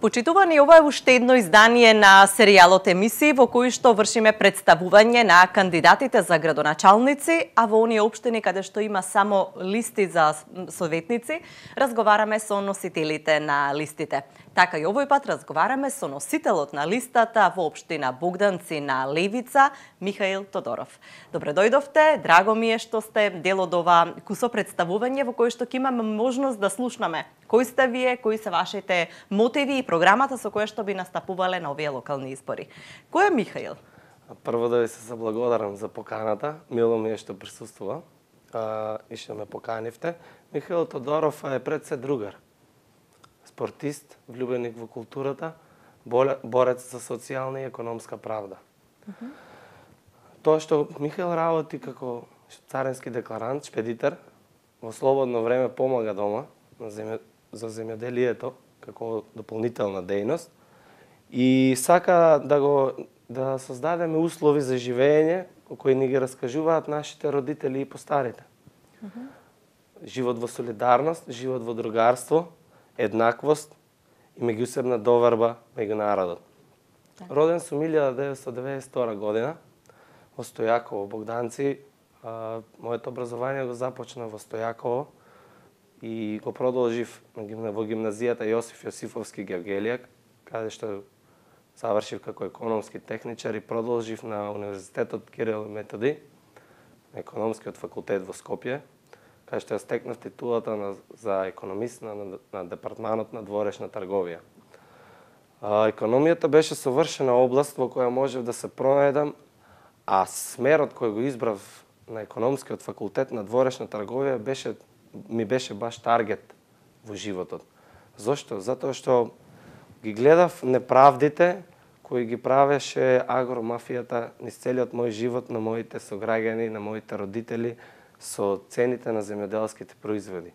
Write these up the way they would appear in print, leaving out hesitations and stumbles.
Почитувани, ова е уште едно издание на серијалот емисии во кој што вршиме представување на кандидатите за градоначалници, а во оние општини каде што има само листи за советници, разговараме со носителите на листите. Така и овој пат разговараме со носителот на листата во општина Богданци на Левица, Михаил Тодоров. Добре дојдовте, драго ми е што сте дел од ова кусо представување во кој што ќе имаме можност да слушнаме кои сте вие, кои се вашите мотиви и програмата со која што би настапувале на овие локални избори. Кој е Михаил? Прво да ви се заблагодарам за поканата. Мило ми е што присуствува и што ме поканивте. Михаил Тодоров е пред се другар. Спортист, влюбеник во културата, борец за социјална и економска правда. Тоа што Михаил работи како царински декларант, шпедитер, во слободно време помага дома за земјоделието како дополнителна дејност и сака да создадеме услови за живење кои ни ги раскажуваат нашите родители и постарите. Живот во солидарност, живот во другарство, еднаквост и меѓусебна доверба меѓу народот. Роден сум 1992 година во Стојаково, Богданци. Моето образование го започна во Стојаково и го продолжив во гимназијата Јосиф Јосифовски Гевгелија, каде што завршив како економски техничар и продолжив на Универзитетот Кирил и Методи, на економскиот факултет во Скопје, каде што ја стекнав титулата за економист на департманот на дворешна трговија. Економијата беше совршена област во која можев да се пронајдам, а смерот кој го избрав на економскиот факултет на дворешна трговија ми беше баш таргет во животот. Зошто? Затоа што ги гледав неправдите кои ги правеше агромафијата низ целиот мој живот, на моите сограѓани, на моите родители, со цените на земјоделските производи.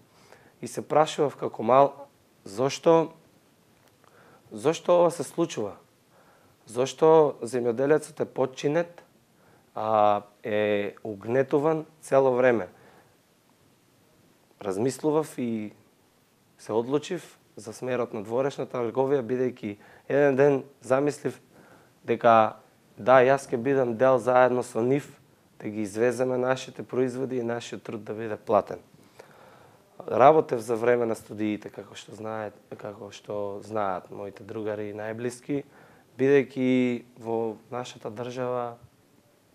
И се прашував како мал, зошто ова се случува? Зошто земјоделецот е потчинет, е угнетуван цело време? Размислував и се одлучив за смерот на дворешната трговија, бидејќи еден ден замислив дека јас ќе бидам дел заедно со нив, да ги извеземе нашите производи и нашиот труд да биде платен. Работев за време на студиите, како што знаат моите другари и најблиски, бидејќи во нашата држава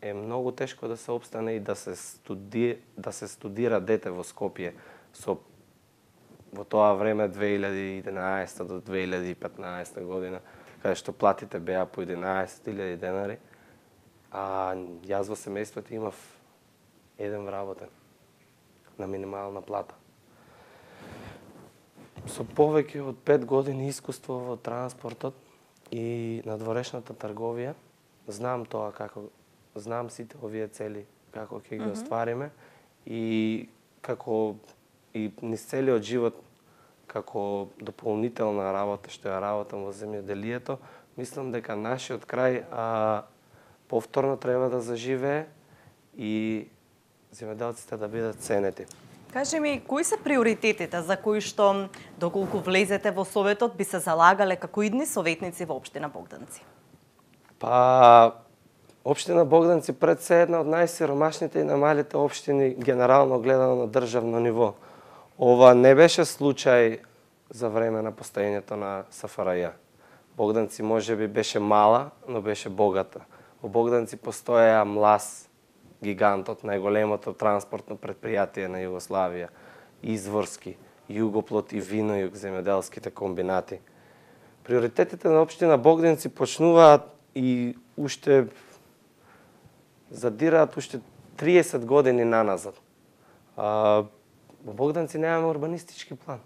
е многу тешко да се опстане и да се студира дете во Скопје во тоа време 2011 до 2015 година, каде што платите беа по 11.000 денари, а јас во семејството имав еден вработен на минимална плата. Со повеќе од 5 години искуство во транспортот и на дворешната трговија, знам сите овие цели како ќе ги оствариме и низ целиот живот како дополнителна работа што ја работам во земјоделието, мислам дека нашиот крај повторно треба да заживее и земјоделците да бидат ценети. Кажи ми, кои се приоритетите за кои што, доколку влезете во Советот, би се залагале како идни советници во општина Богданци? Општина Богданци пред се една од најсиромашните и намалите општини генерално гледано на државно ниво. Ова не беше случај за време на постоењето на СФРЈ. Богданци можеби беше мала, но беше богата. Во Богданци постоеа МЛАС, гигантот, најголемото транспортно предпријатие на Југославија, Изворски, Југоплот и Винојуг, земјоделските комбинати. Приоритетите на општина Богданци почнуваат и задираат уште 30 години наназад. Во Богданци немаме урбанистички план.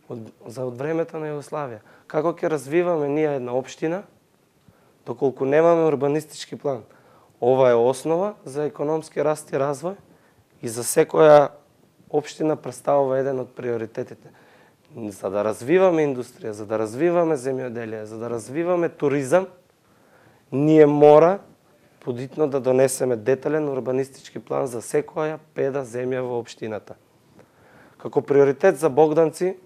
Од времето на Југославија. Како ќе развиваме ние една општина, доколку немаме урбанистички план? Ова е основа за економски раст и развој и за секоја општина представува еден од приоритетите. За да развиваме индустрија, за да развиваме земјоделие, за да развиваме туризам, ние мора подитно да донесеме детален урбанистички план за секоја педа земја во општината. Како приоритет за Богданци,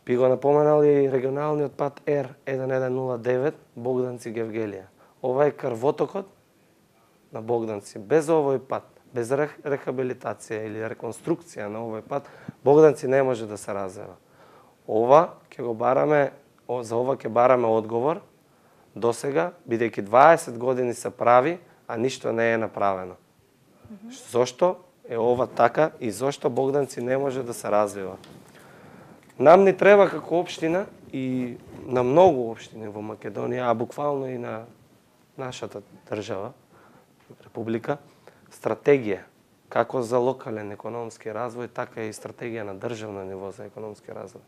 Би го напоменал и регионалниот пат Р1109 Богданци Гевгелија. Ова е крвотокот на Богданци. Без овој пат, без рехабилитација или реконструкција на овој пат, Богданци не може да се развива. Ова ќе го бараме, за ова ќе бараме одговор досега, бидејќи 20 години се прави, а ништо не е направено. Зошто е ова така и зошто Богданци не може да се развива? Нам ни треба како општина и на многу општини во Македонија, а буквално и на нашата држава, република, стратегија како за локален економски развој, така и стратегија на државно ниво за економски развој.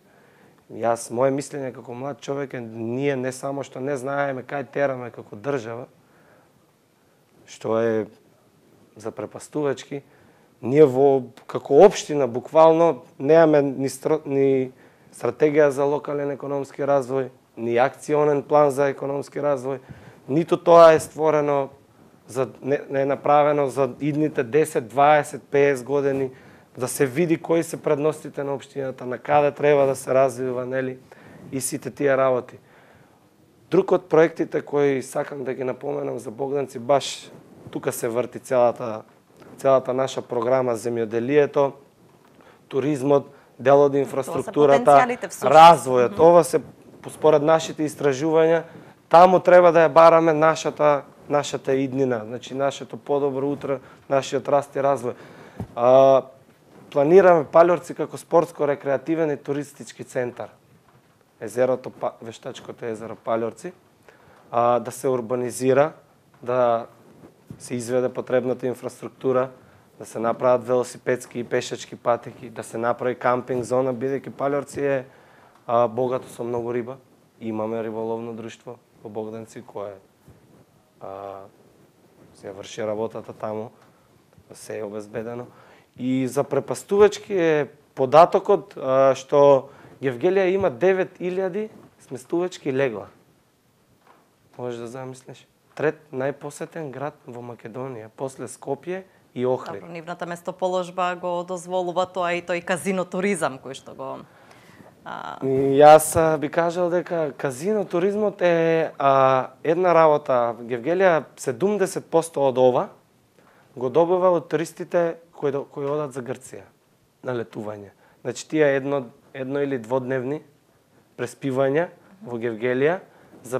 Моje мислење како млад човек е, ние не само што не знаеме кај тераме како држава, што е запрепастувачки, ние како општина буквално немаме ни стратегија за локален економски развој, ни акционен план за економски развој, ниту тоа е створено, не е направено за идните 10, 20, 50 години, да се види кои се предностите на општината, на каде треба да се развива, нели, и сите тие работи. Друг од проектите кои сакам да ги напоменам за Богданци, баш тука се врти целата наша програма, земјоделието, туризмот, дел од инфраструктурата, развојот. Ова се според нашите истражувања, таму треба да ја бараме нашата иднина, значи нашето подобро утро, нашиот раст и развој. Планираме Палјорци како спортско-рекреативен и туристички центар. Вештачкото езеро Палјорци, да се урбанизира, да се изведе потребната инфраструктура, да се направат велосипедски и пешачки патеки, да се направи кампинг зона, бидејќи Палјорци е богато со многу риба. Имаме риболовно друштво во Богданци кое се врши работата таму, се е обезбедено. И за препастувачки е податокот што Гевгелија има 9000 сместувачки легла. Можеш да замислиш. Трет најпосетен град во Македонија, после Скопје и Охрид. Добро, нивната местоположба го дозволува тоа и тој казино туризам кој што го... Јас би кажал дека казино туризмот е една работа. Гевгелија 70% од ова го добива од туристите кои одат за Грција на летување. Значи тие едно или дводневни преспивања во Гевгелија за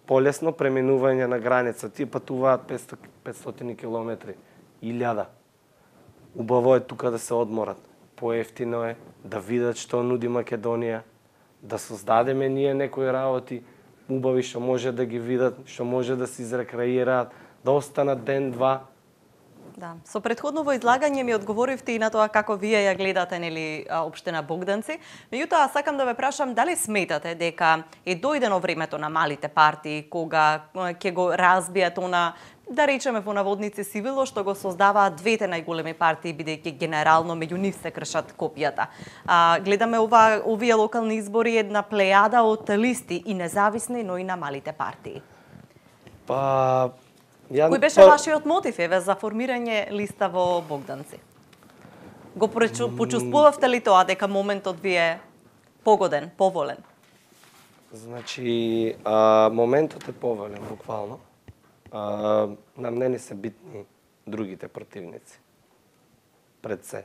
полесно преминување на граница. Тие патуваат 500 километри, 1000. Убаво е тука да се одморат. Поевтино е да видат што нуди Македонија, да создадеме ние некои работи убави што може да ги видат, што може да се изрекреираат, да останат ден-два. Да, со претходново излагање ми одговоривте и на тоа како вие ја гледате нели општина Богданци. Меѓутоа сакам да ве прашам дали сметате дека е дојдено времето на малите партии кога ќе го разбијат она, да речеме во наводници сивило, што го создаваат двете најголеми партии, бидејќи генерално меѓу нив се кршат копијата. Гледаме овие локални избори една плејада од листи и независни, но и на малите партии. Кој беше вашиот мотив за формирање листа во Богданци? Го почувствувавте ли тоа дека моментот ви е погоден, поволен? Значи, моментот е поволен, буквално. Нам не ни се битни другите противници. Пред се.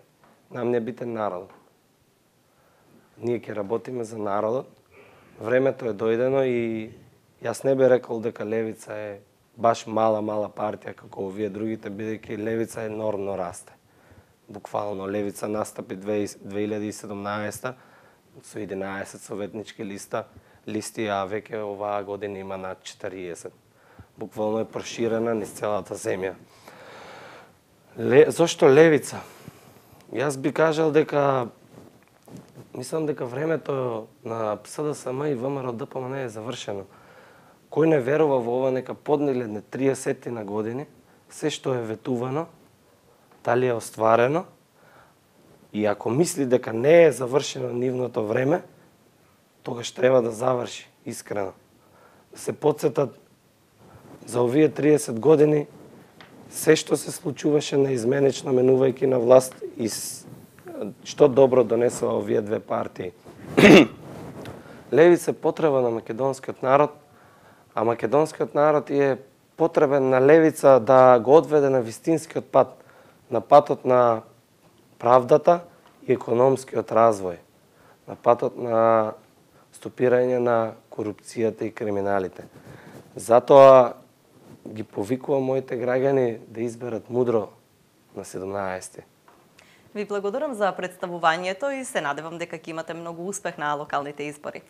Нам не е битен народот. Ние ќе работиме за народот. Времето е дојдено и јас не би рекол дека левица е баш мала партија како овие другите, бидејќи левица енормно расте. Буквално левица настапи 2017 со 11 советнички листи, а веќе оваа година има над 40. Буквално е проширена низ целата земја. Зошто левица? Јас би кажал дека мислам дека времето на СДСМ и ВМРО-ДПМН е завршено. Кој не верува во ова, нека поднеледне 30 на години, се што е ветувано, дали е остварено, и ако мисли дека не е завршено нивното време, тогаш треба да заврши, искрено. Да се подсетат за овие 30 години, се што се случуваше наизменечно менувајќи на власт и што добро донесува овие две партии. Левица е потреба на македонскиот народ, а македонскиот народ е потребен на левица да го одведе на вистинскиот пат, на патот на правдата и економскиот развој, на патот на стопирање на корупцијата и криминалите. Затоа ги повикувам моите граѓани да изберат мудро на 17. Ви благодарам за представувањето и се надевам дека ќе имате многу успех на локалните избори.